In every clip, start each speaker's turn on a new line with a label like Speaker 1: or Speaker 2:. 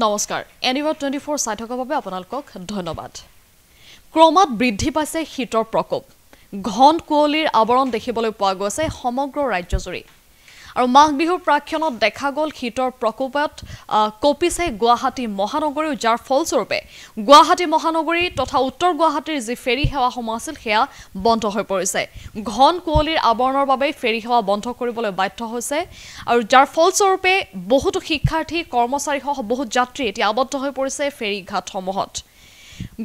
Speaker 1: নমস্কাৰ এনিৱাৰ 24 চাই থকাৰ বাবে আপোনালোকক ধন্যবাদ ক্ৰমাৎ বৃদ্ধি পাইছে শীতৰ প্ৰকোপ ঘন কুঁৱলীৰ আৱৰণ দেখিবলৈ পোৱা গৈছে সমগ্ৰ ৰাজ্যজুৰি আৰু মাঘ বিহুৰ প্ৰাক্ষণত দেখা গ'ল শীতৰ প্ৰকোপত কপিছে গুৱাহাটী মহানগৰী যাৰ ফলস্বৰূপে গুৱাহাটী মহানগৰী তথা উত্তৰ গুৱাহাটীৰ যি ফেৰী সেৱাসমূহ আছিল সেয়া বন্ধ হৈ পৰিছে ঘন কুঁৱলীৰ আৱৰণৰ বাবে ফেৰী সেৱা বন্ধ কৰিবলৈ বাধ্য হৈছে আৰু যাৰ ফলস্বৰূপে বহুতো শিক্ষাৰ্থী কৰ্মচাৰী সহ বহুত যাত্ৰী এতিয়া আবদ্ধ হৈ পৰিছে ফেৰী ঘাটসমূহত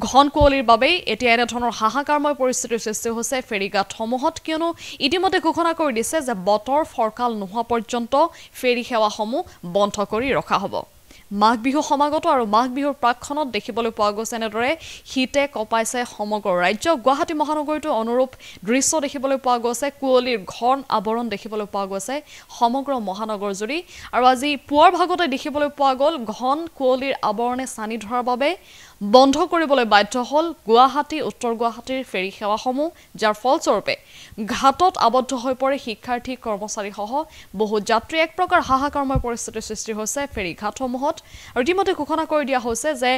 Speaker 1: ঘন কুঁৱলীৰ বাবে এতিয়া এনে ধৰণৰ হাহাকাৰময় পৰিস্থিতিৰ সৃষ্টি হৈছে ফেৰীঘাটসমূহত কিয়নো ইতিমধ্যে ঘোষণা কৰি দিছে যে বতৰ ফৰকাল নোহোৱা পৰ্যন্ত ফেৰী সেৱাসমূহ বন্ধ কৰি ৰখা হ'ব মাঘ বিহু সমাগত আৰু মাঘ বিহুৰ প্ৰাক্ষণত দেখিবলৈ পোৱা গৈছে এনেদৰে শীতে কপাইছে সমগ্ৰ ৰাজ্য গুৱাহাটী মহানগৰীতো অনুৰূপ দৃশ্য দেখিবলৈ পোৱা গৈছে কুঁৱলীৰ ঘন আৱৰণ দেখিবলৈ পোৱা গৈছে সমগ্ৰ মহানগৰ জুৰি আৰু আজি পুৱাৰ ভাগতে দেখিবলৈ পোৱা গ'ল ঘন কুঁৱলীৰ আৱৰণে সানি ধৰাৰ বাবে বন্ধ কৰিবলৈ বাধ্য হ'ল গুৱাহাটী উত্তৰ গুৱাহাটীৰ ফেৰী সেৱাসমূহ যাৰ ফলস্বৰূপে ঘাটত আবদ্ধ হৈ পৰে শিক্ষাৰ্থী কৰ্মচাৰী সহ বহু যাত্ৰী এক প্ৰকাৰ হাহাকাৰময় পৰিস্থিতিৰ সৃষ্টি হৈছে ফেৰী ঘাটসমূহত আৰু ইতিমধ্যে ঘোষণা কৰি দিয়া হৈছে যে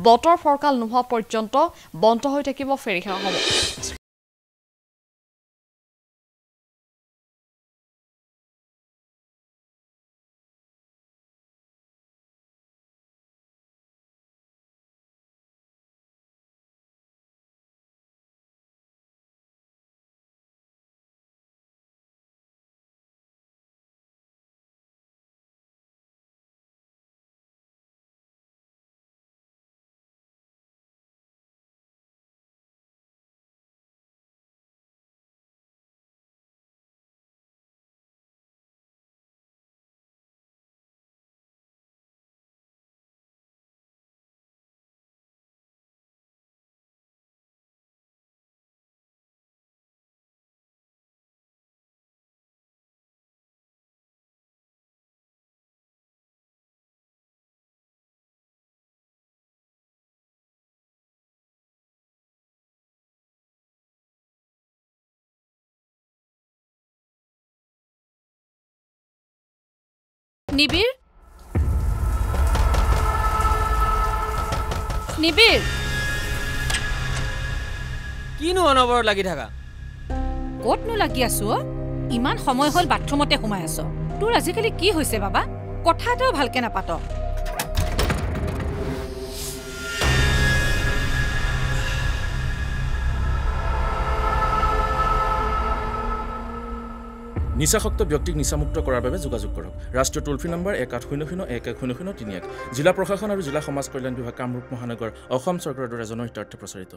Speaker 1: বতৰ ফৰকাল নোহোৱা পৰ্যন্ত বন্ধ হৈ থাকিব ফেৰী সেৱাসমূহ
Speaker 2: নিবিৰ নিবিৰ
Speaker 3: কিনো অনবৰ লাগি থাকা
Speaker 2: ক'তনো লাগি আছো ইমান সময় হ'ল বাথৰুমতে সোমাই আছ তোৰ আজিকালি কি হৈছে বাবা কথা এটাও ভালকে নাপাত
Speaker 4: নিচাসক্ত ব্যক্তিক নিচামুক্ত কৰাৰ বাবে যোগাযোগ কৰক ৰাষ্ট্ৰীয় টোল ফ্ৰী নম্বৰ 1800110031 জিলা প্ৰশাসন আৰু জিলা সমাজ কল্যাণ বিভাগ কামৰূপ মহানগৰ অসম চৰকাৰৰ দ্বাৰা জনহিতাৰ্থে প্ৰচাৰিত